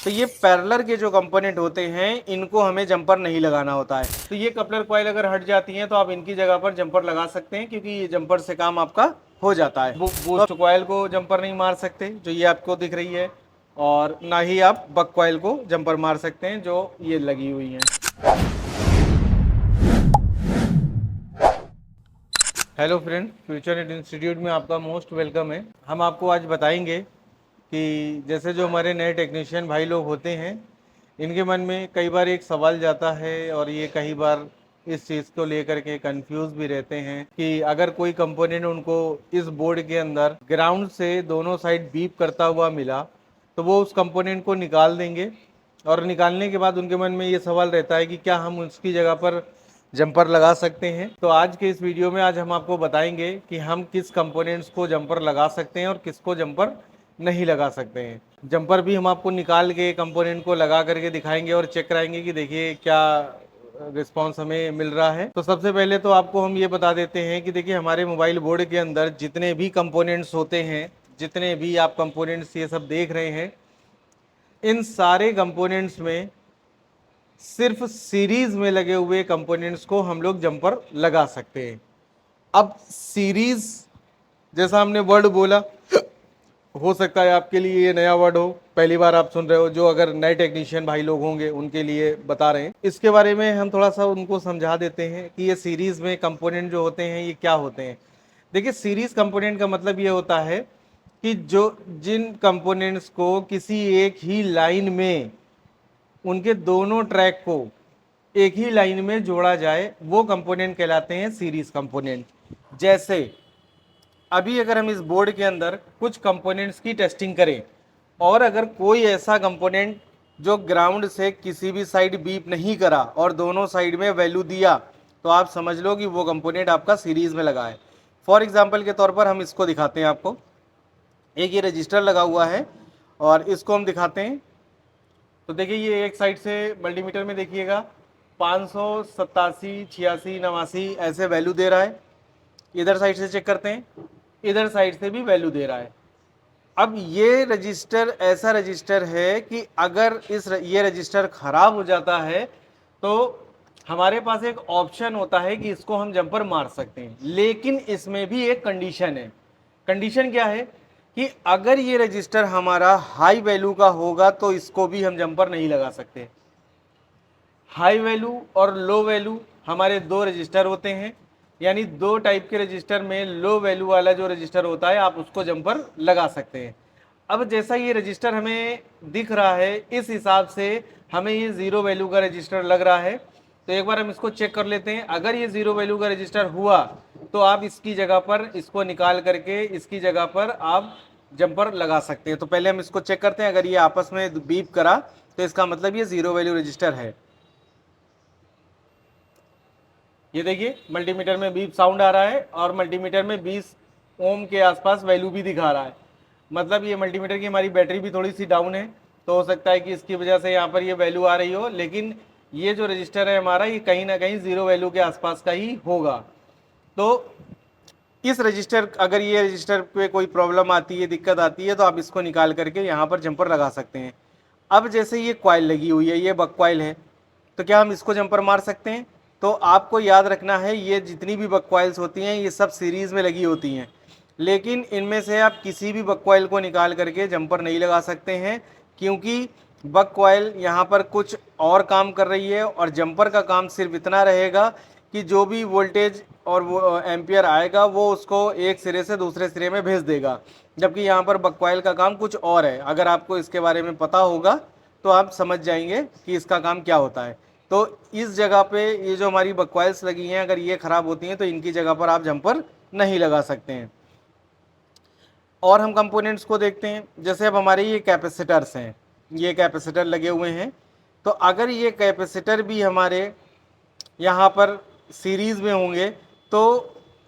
तो ये पैरेलल के जो कंपोनेंट होते हैं इनको हमें जंपर नहीं लगाना होता है। तो ये कपलर कॉइल अगर हट जाती हैं तो आप इनकी जगह पर जंपर लगा सकते हैं, क्योंकि ये जंपर से काम आपका हो जाता है। बूस्ट कॉइल को जंपर नहीं मार सकते जो ये आपको दिख रही है, और ना ही आप बक कॉइल को जंपर मार सकते हैं जो ये लगी हुई हैं। Hello friend, future net institute में आपका मोस्ट वेलकम है। हम आपको आज बताएंगे कि जैसे जो हमारे नए टेक्नीशियन भाई लोग होते हैं, इनके मन में कई बार एक सवाल जाता है और ये कई बार इस चीज़ को लेकर के कंफ्यूज भी रहते हैं कि अगर कोई कंपोनेंट उनको इस बोर्ड के अंदर ग्राउंड से दोनों साइड बीप करता हुआ मिला तो वो उस कंपोनेंट को निकाल देंगे, और निकालने के बाद उनके मन में ये सवाल रहता है कि क्या हम उसकी जगह पर जंपर लगा सकते हैं। तो आज के इस वीडियो में आज हम आपको बताएंगे कि हम किस कंपोनेंट्स को जंपर लगा सकते हैं और किसको जंपर नहीं लगा सकते हैं। जंपर भी हम आपको निकाल के कंपोनेंट को लगा करके दिखाएंगे और चेक कराएंगे कि देखिए क्या रिस्पांस हमें मिल रहा है। तो सबसे पहले तो आपको हम ये बता देते हैं कि देखिए हमारे मोबाइल बोर्ड के अंदर जितने भी कंपोनेंट्स होते हैं, जितने भी आप कंपोनेंट्स ये सब देख रहे हैं, इन सारे कंपोनेंट्स में सिर्फ सीरीज में लगे हुए कंपोनेंट्स को हम लोग जंपर लगा सकते हैं। अब सीरीज जैसा हमने वर्ड बोला, हो सकता है आपके लिए ये नया वर्ड हो, पहली बार आप सुन रहे हो। जो अगर नए टेक्नीशियन भाई लोग होंगे उनके लिए बता रहे हैं। इसके बारे में हम थोड़ा सा उनको समझा देते हैं कि ये सीरीज में कंपोनेंट जो होते हैं ये क्या होते हैं। देखिए, सीरीज कंपोनेंट का मतलब ये होता है कि जो जिन कंपोनेंट्स को किसी एक ही लाइन में, उनके दोनों ट्रैक को एक ही लाइन में जोड़ा जाए, वो कंपोनेंट कहलाते हैं सीरीज कंपोनेंट। जैसे अभी अगर हम इस बोर्ड के अंदर कुछ कंपोनेंट्स की टेस्टिंग करें और अगर कोई ऐसा कंपोनेंट जो ग्राउंड से किसी भी साइड बीप नहीं करा और दोनों साइड में वैल्यू दिया, तो आप समझ लो कि वो कंपोनेंट आपका सीरीज में लगा है। फॉर एग्जाम्पल के तौर पर हम इसको दिखाते हैं आपको। एक ये रजिस्टर लगा हुआ है और इसको हम दिखाते हैं। तो देखिए ये एक साइड से मल्टीमीटर में देखिएगा 587, 86, 89 ऐसे वैल्यू दे रहा है। इधर साइड से चेक करते हैं, इधर साइड से भी वैल्यू दे रहा है। अब ये रजिस्टर ऐसा रजिस्टर है कि अगर ये रजिस्टर खराब हो जाता है तो हमारे पास एक ऑप्शन होता है कि इसको हम जंपर मार सकते हैं, लेकिन इसमें भी एक कंडीशन है। कंडीशन क्या है कि अगर ये रजिस्टर हमारा हाई वैल्यू का होगा तो इसको भी हम जंपर नहीं लगा सकते। हाई वैल्यू और लो वैल्यू हमारे दो रजिस्टर होते हैं, यानी दो टाइप के रजिस्टर में लो वैल्यू वाला जो रजिस्टर होता है आप उसको जंपर लगा सकते हैं। अब जैसा ये रजिस्टर हमें दिख रहा है, इस हिसाब से हमें ये ज़ीरो वैल्यू का रजिस्टर लग रहा है। तो एक बार हम इसको चेक कर लेते हैं। अगर ये ज़ीरो वैल्यू का रजिस्टर हुआ तो आप इसकी जगह पर इसको निकाल करके इसकी जगह पर आप जंपर लगा सकते हैं। तो पहले हम इसको चेक करते हैं। अगर ये आपस में बीप करा तो इसका मतलब ये ज़ीरो वैल्यू रजिस्टर है। ये देखिए मल्टीमीटर में बीप साउंड आ रहा है और मल्टीमीटर में 20 ओम के आसपास वैल्यू भी दिखा रहा है। मतलब ये मल्टीमीटर की हमारी बैटरी भी थोड़ी सी डाउन है, तो हो सकता है कि इसकी वजह से यहाँ पर ये वैल्यू आ रही हो, लेकिन ये जो रजिस्टर है हमारा ये कहीं ना कहीं ज़ीरो वैल्यू के आसपास का ही होगा। तो इस रजिस्टर, अगर ये रजिस्टर पे कोई प्रॉब्लम आती है, दिक्कत आती है, तो आप इसको निकाल करके यहाँ पर जंपर लगा सकते हैं। अब जैसे ये कॉइल लगी हुई है, ये बक कॉइल है, तो क्या हम इसको जंपर मार सकते हैं? तो आपको याद रखना है ये जितनी भी बक कॉइल्स होती हैं ये सब सीरीज़ में लगी होती हैं, लेकिन इनमें से आप किसी भी बक कॉइल को निकाल करके जंपर नहीं लगा सकते हैं, क्योंकि बक कॉइल यहाँ पर कुछ और काम कर रही है और जंपर का काम सिर्फ इतना रहेगा कि जो भी वोल्टेज और वो एम्पियर आएगा वो उसको एक सिरे से दूसरे सिरे में भेज देगा, जबकि यहाँ पर बक कॉइल का काम कुछ और है। अगर आपको इसके बारे में पता होगा तो आप समझ जाएंगे कि इसका काम क्या होता है। तो इस जगह पे ये जो हमारी बक कॉइल्स लगी हैं, अगर ये ख़राब होती हैं तो इनकी जगह पर आप जंपर नहीं लगा सकते हैं। और हम कंपोनेंट्स को देखते हैं। जैसे अब हमारे ये कैपेसिटर्स हैं, ये कैपेसिटर लगे हुए हैं, तो अगर ये कैपेसिटर भी हमारे यहाँ पर सीरीज़ में होंगे तो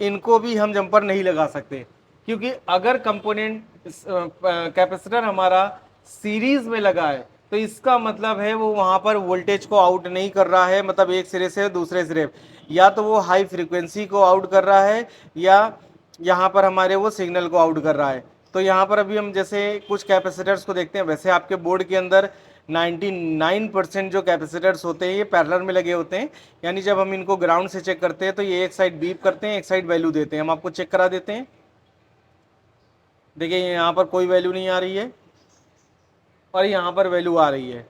इनको भी हम जंपर नहीं लगा सकते, क्योंकि अगर कंपोनेंट कैपेसिटर हमारा सीरीज़ में लगा है तो इसका मतलब है वो वहाँ पर वोल्टेज को आउट नहीं कर रहा है, मतलब एक सिरे से दूसरे सिरे, या तो वो हाई फ्रीक्वेंसी को आउट कर रहा है या यहाँ पर हमारे वो सिग्नल को आउट कर रहा है। तो यहाँ पर अभी हम जैसे कुछ कैपेसिटर्स को देखते हैं, वैसे आपके बोर्ड के अंदर 99% जो कैपेसिटर्स होते हैं ये पैरेलल में लगे होते हैं। यानी जब हम इनको ग्राउंड से चेक करते हैं तो ये एक साइड बीप करते हैं, एक साइड वैल्यू देते हैं। हम आपको चेक करा देते हैं। देखिए यहाँ पर कोई वैल्यू नहीं आ रही है और यहाँ पर वैल्यू आ रही है।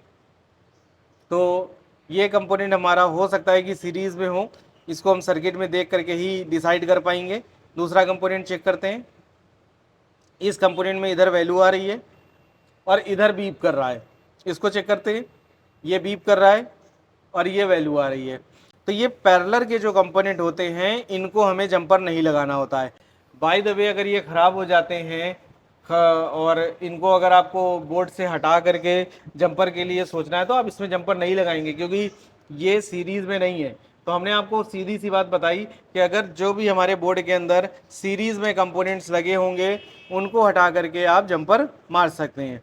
तो ये कंपोनेंट हमारा हो सकता है कि सीरीज़ में हो, इसको हम सर्किट में देख करके ही डिसाइड कर पाएंगे। दूसरा कंपोनेंट चेक करते हैं। इस कंपोनेंट में इधर वैल्यू आ रही है और इधर बीप कर रहा है। इसको चेक करते हैं। ये बीप कर रहा है और ये वैल्यू आ रही है। तो ये पैरेलल के जो कंपोनेंट होते हैं इनको हमें जंपर नहीं लगाना होता है। बाय द वे अगर ये ख़राब हो जाते हैं और इनको अगर आपको बोर्ड से हटा करके जंपर के लिए सोचना है तो आप इसमें जंपर नहीं लगाएंगे, क्योंकि ये सीरीज़ में नहीं है। तो हमने आपको सीधी सी बात बताई कि अगर जो भी हमारे बोर्ड के अंदर सीरीज़ में कंपोनेंट्स लगे होंगे उनको हटा करके आप जंपर मार सकते हैं।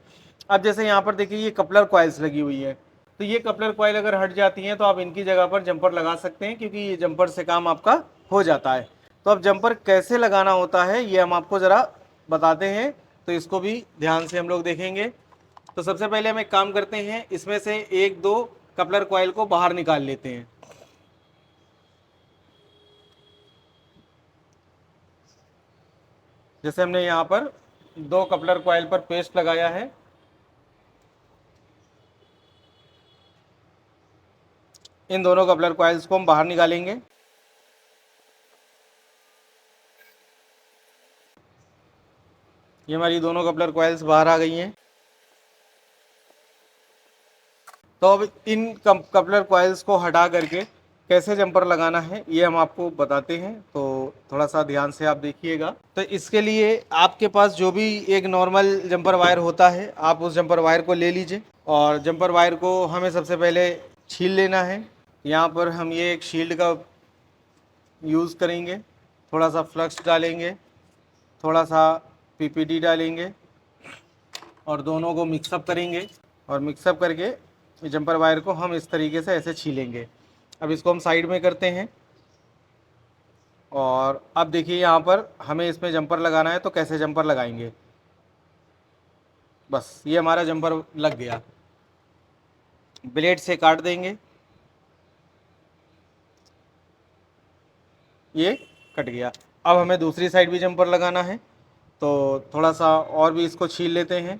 अब जैसे यहाँ पर देखिए ये कपलर कॉइल्स लगी हुई है, तो ये कपलर कॉइल अगर हट जाती हैं तो आप इनकी जगह पर जंपर लगा सकते हैं, क्योंकि ये जंपर से काम आपका हो जाता है। तो अब जंपर कैसे लगाना होता है ये हम आपको ज़रा बताते हैं, तो इसको भी ध्यान से हम लोग देखेंगे। तो सबसे पहले हम एक काम करते हैं, इसमें से एक दो कपलर कॉइल को बाहर निकाल लेते हैं। जैसे हमने यहाँ पर दो कपलर कॉइल पर पेस्ट लगाया है, इन दोनों कपलर कॉइल्स को हम बाहर निकालेंगे। ये हमारी दोनों कपलर कॉइल्स बाहर आ गई हैं। तो अब इन कपलर कॉइल्स को हटा करके कैसे जंपर लगाना है ये हम आपको बताते हैं, तो थोड़ा सा ध्यान से आप देखिएगा। तो इसके लिए आपके पास जो भी एक नॉर्मल जंपर वायर होता है आप उस जंपर वायर को ले लीजिए और जंपर वायर को हमें सबसे पहले छील लेना है। यहाँ पर हम ये एक शील्ड का यूज़ करेंगे, थोड़ा सा फ्लक्स डालेंगे, थोड़ा सा पीपीडी डालेंगे और दोनों को मिक्सअप करेंगे और मिक्सअप करके जंपर वायर को हम इस तरीके से ऐसे छीलेंगे। अब इसको हम साइड में करते हैं और अब देखिए यहाँ पर हमें इसमें जंपर लगाना है, तो कैसे जंपर लगाएंगे। बस ये हमारा जंपर लग गया, ब्लेड से काट देंगे, ये कट गया। अब हमें दूसरी साइड भी जंपर लगाना है, तो थोड़ा सा और भी इसको छील लेते हैं।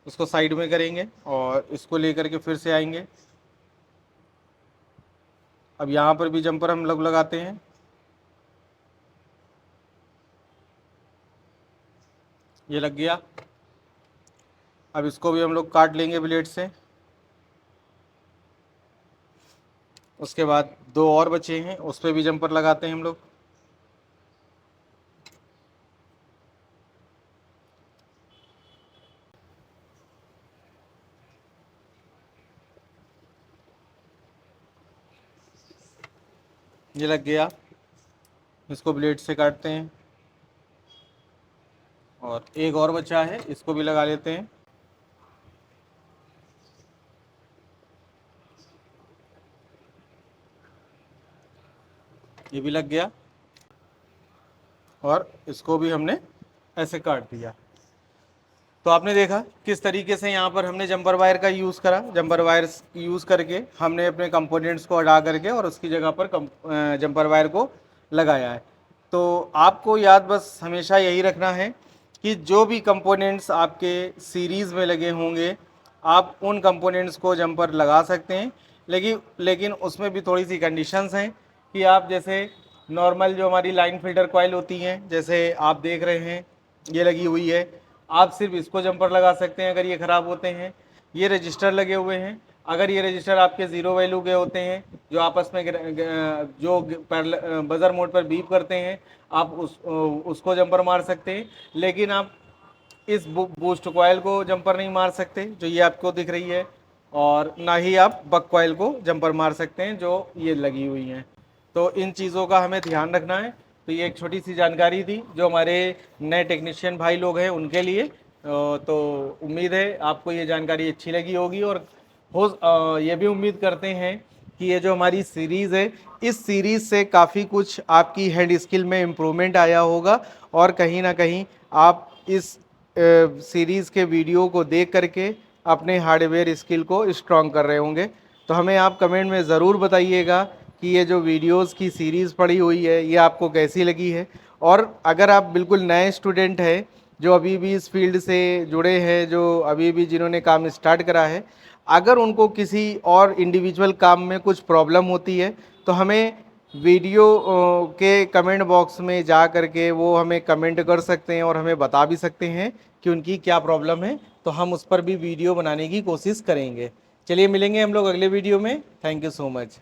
इसको साइड में करेंगे और इसको लेकर के फिर से आएंगे। अब यहाँ पर भी जंपर हम लोग लगाते हैं। ये लग गया। अब इसको भी हम लोग काट लेंगे ब्लेड से। उसके बाद दो और बचे हैं, उस पर भी जंपर लगाते हैं हम लोग। ये लग गया, इसको ब्लेड से काटते हैं और एक और बचा है, इसको भी लगा लेते हैं। ये भी लग गया और इसको भी हमने ऐसे काट दिया। तो आपने देखा किस तरीके से यहाँ पर हमने जंपर वायर का यूज़ करा। जंपर वायर यूज़ करके हमने अपने कंपोनेंट्स को हटा करके और उसकी जगह पर जंपर वायर को लगाया है। तो आपको याद बस हमेशा यही रखना है कि जो भी कंपोनेंट्स आपके सीरीज़ में लगे होंगे आप उन कंपोनेंट्स को जंपर लगा सकते हैं, लेकिन उसमें भी थोड़ी सी कंडीशंस हैं कि आप जैसे नॉर्मल जो हमारी लाइन फिल्टर कॉइल होती हैं, जैसे आप देख रहे हैं ये लगी हुई है, आप सिर्फ इसको जंपर लगा सकते हैं अगर ये ख़राब होते हैं। ये रजिस्टर लगे हुए हैं, अगर ये रजिस्टर आपके ज़ीरो वैल्यू के होते हैं जो आपस में जो बज़र मोड पर बीप करते हैं आप उसको जंपर मार सकते हैं, लेकिन आप इस बूस्ट कॉइल को जंपर नहीं मार सकते जो ये आपको दिख रही है, और ना ही आप बक कॉइल को जंपर मार सकते हैं जो ये लगी हुई हैं। तो इन चीज़ों का हमें ध्यान रखना है। तो ये एक छोटी सी जानकारी थी जो हमारे नए टेक्नीशियन भाई लोग हैं उनके लिए। तो उम्मीद है आपको ये जानकारी अच्छी लगी होगी और ये भी उम्मीद करते हैं कि ये जो हमारी सीरीज़ है, इस सीरीज़ से काफ़ी कुछ आपकी हैंड स्किल में इम्प्रूवमेंट आया होगा और कहीं ना कहीं आप इस सीरीज़ के वीडियो को देख करके अपने हार्डवेयर स्किल को स्ट्रॉन्ग कर रहे होंगे। तो हमें आप कमेंट में ज़रूर बताइएगा कि ये जो वीडियोस की सीरीज़ पड़ी हुई है ये आपको कैसी लगी है। और अगर आप बिल्कुल नए स्टूडेंट हैं जो अभी भी इस फील्ड से जुड़े हैं, जो अभी भी जिन्होंने काम स्टार्ट करा है, अगर उनको किसी और इंडिविजुअल काम में कुछ प्रॉब्लम होती है तो हमें वीडियो के कमेंट बॉक्स में जा करके वो हमें कमेंट कर सकते हैं और हमें बता भी सकते हैं कि उनकी क्या प्रॉब्लम है, तो हम उस पर भी वीडियो बनाने की कोशिश करेंगे। चलिए मिलेंगे हम लोग अगले वीडियो में। Thank you so much.